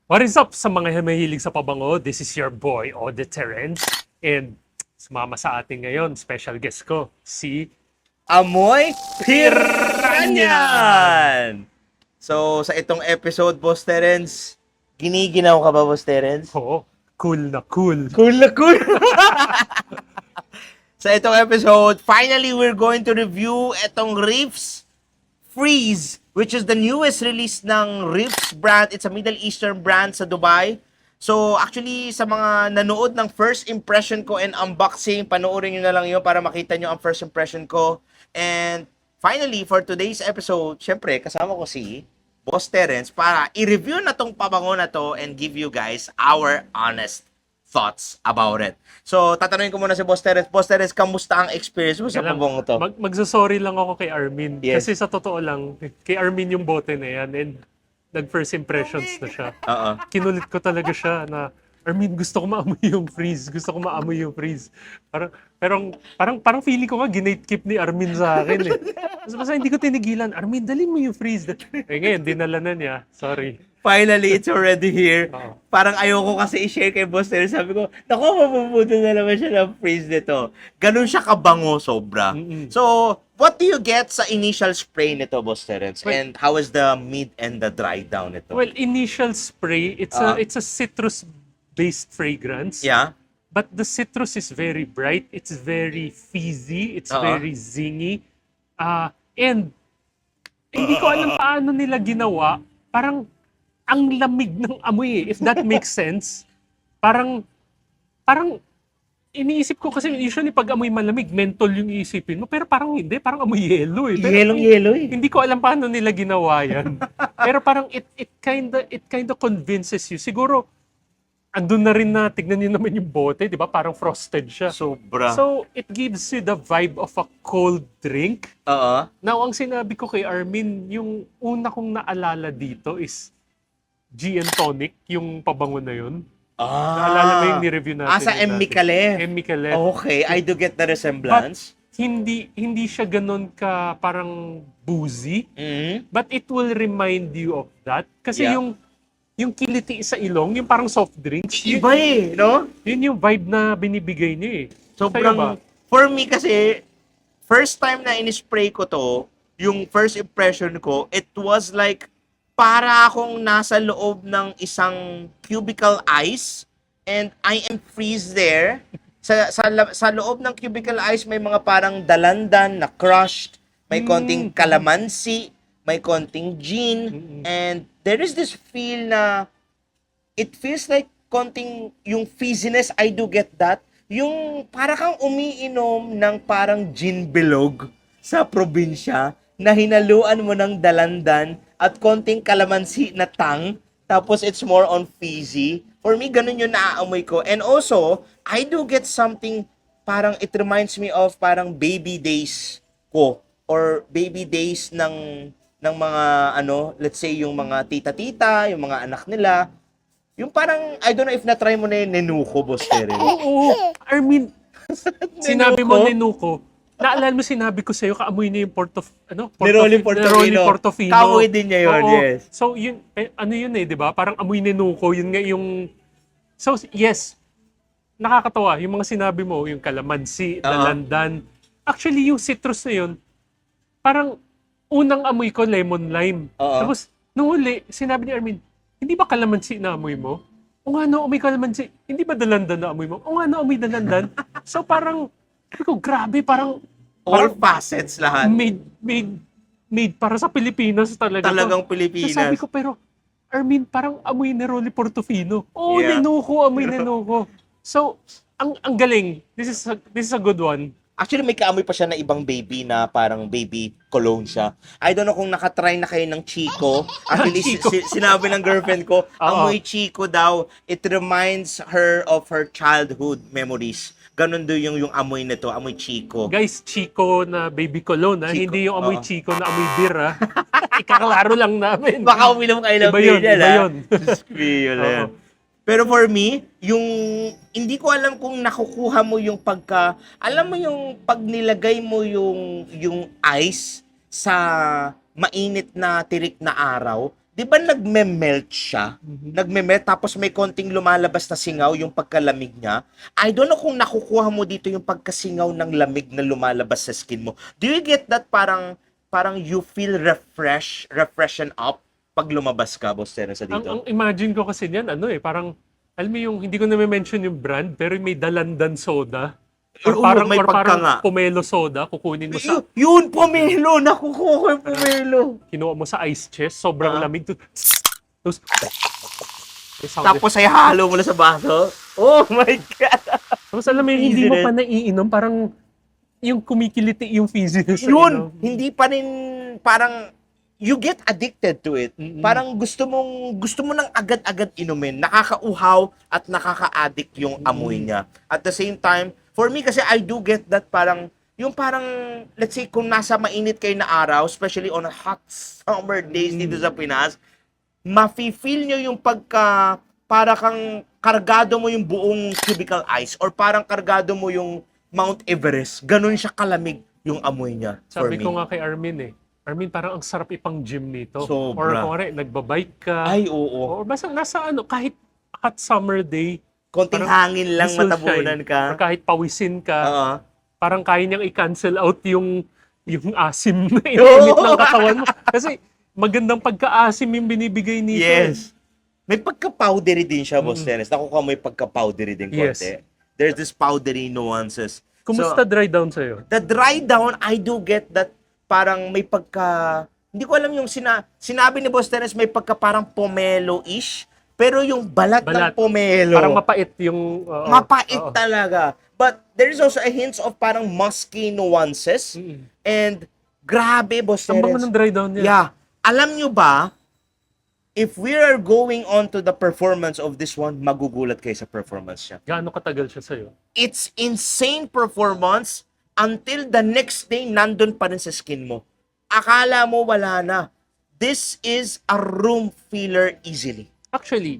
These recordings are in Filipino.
What is up sa mga mahilig sa pabango? This is your boy, Ode Terence. And sumama sa atin ngayon, special guest ko, si Amoy Piranha! Piranyan! So, sa itong episode, Boss Terence, giniginaw ka ba, Boss Terence? Oo, cool na cool. Cool na cool! Sa itong episode, finally, we're going to review itong Reefs Freeze, which is the newest release ng Reefs brand. It's a Middle Eastern brand sa Dubai. So, actually, sa mga nanood ng first impression ko and unboxing, panoorin nyo na lang yun para makita nyo ang first impression ko. And finally, for today's episode, syempre, kasama ko si Boss Terence para i-review na tong pabango na to and give you guys our honest thoughts about it. So, tatanungin ko muna si Boss Terence. Boss Terence, kamusta ang experience mo sa Kailang- pabango to? Magsasorry lang ako kay Armin. Yes. Kasi sa totoo lang, kay Armin yung bote na yan. And nag-first impressions na siya. Oo. Kinulit ko talaga siya na, Armin, gusto ko maamoy yung freeze. Gusto ko maamoy yung freeze. Parang feeling ko nga, ginatekeep ni Armin sa akin eh. Basta hindi ko tinigilan, Armin, dali mo yung freeze. Eh ngayon, dinala na niya. Sorry. Finally, it's already here. Oo. Parang ayoko kasi i-share kay Boss Terence. Sabi ko, naku, mapuputo na naman siya ng freeze nito. Ganun siya kabango, sobra. Mm-mm. So, what do you get sa initial spray nito, Boss Terence? Well- And how is the mid and the dry down nito? Well, initial spray, it's a citrus-based fragrance. Yeah? But the citrus is very bright. It's very fizzy. It's Oo. very zingy. And hindi ko alam paano nila ginawa. Parang ang lamig ng amoy eh, if that makes sense. Parang iniisip ko kasi usually pag amoy malamig, menthol yung iisipin mo. Pero parang hindi. Parang amoy yelo eh. Pero Yellow eh. hindi ko alam paano nila ginawa yan. Pero parang it kinda convinces you. Siguro, andun na rin na, tignan niyo naman yung bote, di ba? Parang frosted siya. Sobra. So, it gives you the vibe of a cold drink. Oo. Now, ang sinabi ko kay Armin, yung una kong naalala dito is G and Tonic, yung pabango na yun. Naalala mo yung ni-review natin. Sa yun M. dati? Micallef. M. Micallef. Okay, I do get the resemblance. Hindi siya ganun ka parang boozy. Mhm. But it will remind you of that. Kasi Yeah. yung kiliti sa ilong, yung parang soft drinks, yun, Iba eh, no? yun yung vibe na binibigay niya eh. Sa'yo ba? Sobrang, for me kasi, first time na in-spray ko to, yung first impression ko, it was like, para akong nasa loob ng isang cubicle ice, and I am freeze there. Sa loob ng cubicle ice, may mga parang dalandan na crushed, may konting calamansi, may konting gin, and there is this feel na, it feels like konting yung fizziness, I do get that. Yung para kang umiinom ng parang gin bilog sa probinsya na hinaluan mo ng dalandan at konting kalamansi na tang, tapos it's more on fizzy. For me, ganun yung naaamoy ko. And also, I do get something, parang it reminds me of parang baby days ko or baby days ng mga let's say yung mga tita-tita, yung mga anak nila. Yung parang, I don't know if na-try mo na yung nenuko, Boss Terence. Oo. Armin, sinabi mo Nenuko? nenuko. Naalala mo sinabi ko sa'yo, kaamoy niya yung Neroli Portofino. Portofino. Kaamoy din niya yun, Oo. yes. So, yun, ano yun eh, di ba? Parang amoy nenuko, yun nga yung... So, yes, nakakatawa. Yung mga sinabi mo, yung kalamansi, dalandan. Actually, yung citrus na yun, parang unang amoy ko, lemon lime. Oo. Tapos, nung huli, sinabi ni Armin, hindi ba kalamansi na amoy mo? O nga no, amoy kalamansi. Hindi ba dalandan na amoy mo? O nga no, amoy dalandan. So parang, sabi ko, grabe, parang All facets lahat. made para sa Pilipinas talaga. Talagang to. Pilipinas. So sabi ko, pero, Armin, parang amoy ni Rolly Portofino. Oo, Yeah. nenuko, amoy nenuko. So, ang galing. This is a good one. Actually, may kaamoy pa siya na ibang baby na parang baby cologne siya. I don't know kung nakatry na kayo ng Chico. Actually, Chico. sinabi ng girlfriend ko, Oo. amoy Chico daw. It reminds her of her childhood memories. Ganon doon yung amoy nito, amoy Chico. Guys, Chico na baby cologne, ha? Chico, Hindi yung amoy oo. Chico na amoy beer, ha? Ikaklaro lang namin. Baka uminom kayo ng Iba beer yun, dyan, iba ha? yun. Diyos ko, yun na yan. Oo. Pero for me, yung hindi ko alam kung nakukuha mo yung alam mo yung pag nilagay mo yung ice sa mainit na tirik na araw, di ba nagme-melt siya? Nagme-melt, tapos may konting lumalabas na singaw yung pagkalamig niya. I don't know kung nakukuha mo dito yung pagkasingaw ng lamig na lumalabas sa skin mo. Do you get that parang you feel refreshen up pag lumabas ka, Boss Terence, Ang dito? imagine ko kasi niyan, parang, alam mo yung, hindi ko na-mention yung brand, pero may dalandan soda. Or Oo, parang, may or parang pagka nga. pomelo soda, kukunin mo sa, Yun, pomelo! Nakukuha ko yung pomelo! kinuha mo sa ice chest, sobrang Ah. lamig. Tapos, may sound Tapos ay halo mo na sa baso. Oh my God! Tapos alam mo, yung hindi Easy mo rin. pa naiinom, parang yung kumikiliti yung fizziness. sa Yun! inom. Hindi pa rin parang you get addicted to it. Mm-mm. Parang gusto mo nang agad-agad inumin. Nakakauhaw at nakaka-addict yung amoy niya. At the same time, for me kasi I do get that parang yung parang, let's say, kung nasa mainit kayo na araw, especially on a hot summer days dito sa Pinas, mafe-feel nyo yung para kang kargado mo yung buong cubicle ice or parang kargado mo yung Mount Everest. Ganun siya kalamig yung amoy niya for Sabi me. ko nga kay Armin Armin, parang ang sarap ipang gym nito. Sobra. Or kung nagba-bike ka. Ay, oo. Or basta nasa kahit hot summer day, Konting parang hangin lang, this will matabunan shine. ka. Or kahit pawisin ka, Oo. parang kaya niyang i-cancel out yung asim na init ng katawan mo. Kasi magandang pagka-asim yung binibigay nito. Yes. May pagka-powdery din siya, Boss Terence. Nakukuha mo yung pagka-powdery din Yes. konti. There's this powdery nuances. Kumusta dry down sa'yo? The dry down, I do get that parang may hindi ko alam yung sinabi ni Boss Terence, may pagka parang pomelo-ish, pero yung balat ng pomelo. Parang mapait yung... mapait talaga. But there is also a hint of parang musky nuances. And grabe, Boss Ang bango Terence. ng dry down niya. Yeah. Alam nyo ba, if we are going on to the performance of this one, magugulat kayo sa performance niya. Gaano katagal siya sa'yo? It's insane performance until the next day, nandun pa rin sa skin mo. Akala mo wala na. This is a room filler easily. Actually,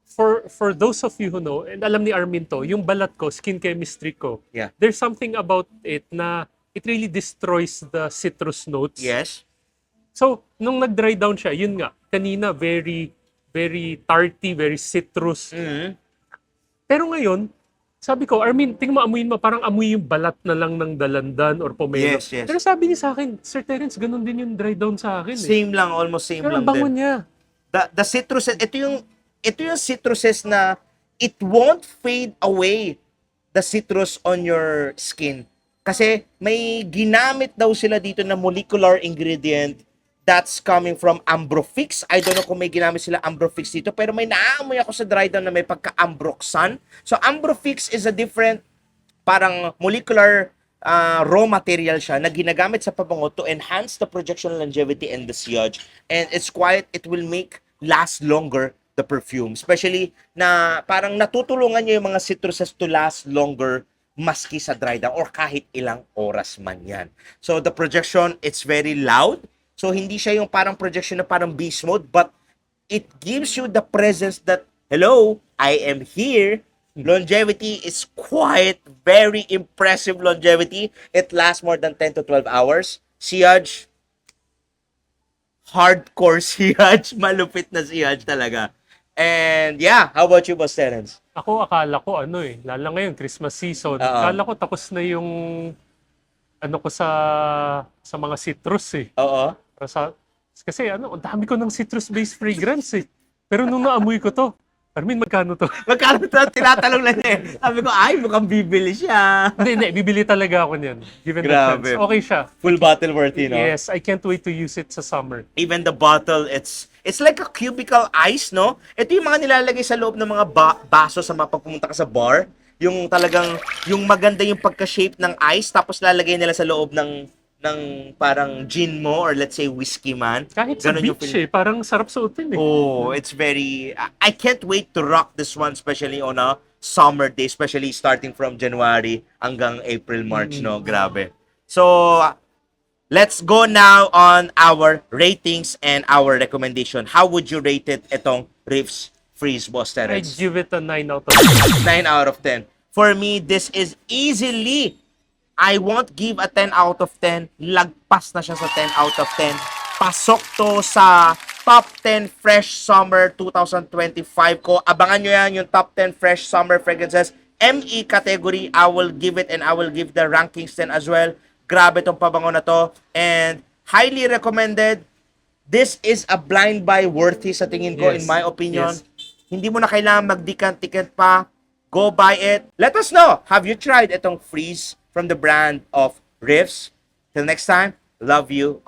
for those of you who know, and alam ni Armin to, yung balat ko, skin chemistry ko, Yeah. there's something about it na it really destroys the citrus notes. Yes? So, nung nag-dry down siya, yun nga, kanina very, very tarty, very citrus. Mm. Pero ngayon, sabi ko, Armin, tingnan mo, amuyin mo, parang amoy yung balat na lang ng dalandan or pomelo. Yes, yes. Pero sabi niya sa akin, Sir Terence, ganun din yung dry down sa akin. Same lang, almost same Pero lang ang bango din. niya. The citruses, ito yung citruses na it won't fade away the citrus on your skin. Kasi may ginamit daw sila dito na molecular ingredient that's coming from Ambrofix. I don't know kung may ginamit sila Ambrofix dito, pero may naamoy ako sa dry down na may pagka-Ambroxan. So Ambrofix is a different parang molecular raw material siya na ginagamit sa pabango to enhance the projection longevity and the sillage. And it will make last longer the perfume. Especially na parang natutulungan niya yung mga citruses to last longer maski sa dry down or kahit ilang oras man yan. So the projection, it's very loud. So hindi siya yung parang projection na parang beast mode, but it gives you the presence that, hello, I am here. Longevity is quite very impressive longevity. It lasts more than 10 to 12 hours. Sillage, hardcore sillage. Malupit na sillage talaga. And yeah, how about you, Boss Terence? Ako, akala ko, lalo ngayon, Christmas season. Akala ko tapos na yung, ko sa mga citrus Oo. Kasi ang dami ko ng citrus-based fragrance Pero nung naamoy ko to, Armin, magkano to? Magkano to? Tinatalong lang niya. Sabi ko, ay, mukhang bibili siya. hindi, bibili talaga ako niyan. Given the Grabe. chance. Okay siya. Full bottle worthy, no? Yes, I can't wait to use it sa summer. Even the bottle, it's like a cubicle ice, no? Ito yung mga nilalagay sa loob ng mga baso sa mga pagpumunta ka sa bar. Yung talagang, yung maganda yung pagka-shape ng ice, tapos lalagay nila sa loob ng parang gin mo or let's say whiskey man. Kahit sa Ganun yung beach parang sarap suotin Oh, it's very... I can't wait to rock this one, especially on a summer day, especially starting from January hanggang April, March, no? Grabe. So, let's go now on our ratings and our recommendation. How would you rate it, itong Riffs Freeze, Boss I Terence? give it a 9 out of 10. 9 out of 10. For me, this is easily... I won't give a 10 out of 10. Lagpas na siya sa 10 out of 10. Pasok to sa top 10 fresh summer 2025 ko. Abangan nyo yan, yung top 10 fresh summer fragrances. ME category, I will give it and I will give the rankings then as well. Grabe tong pabango na to. And highly recommended. This is a blind buy worthy sa tingin ko, Yes. in my opinion. Yes. Hindi mo na kailangan magdikant-ticket pa. Go buy it. Let us know. Have you tried itong Freeze from the brand of Riffs? Till next time, love you.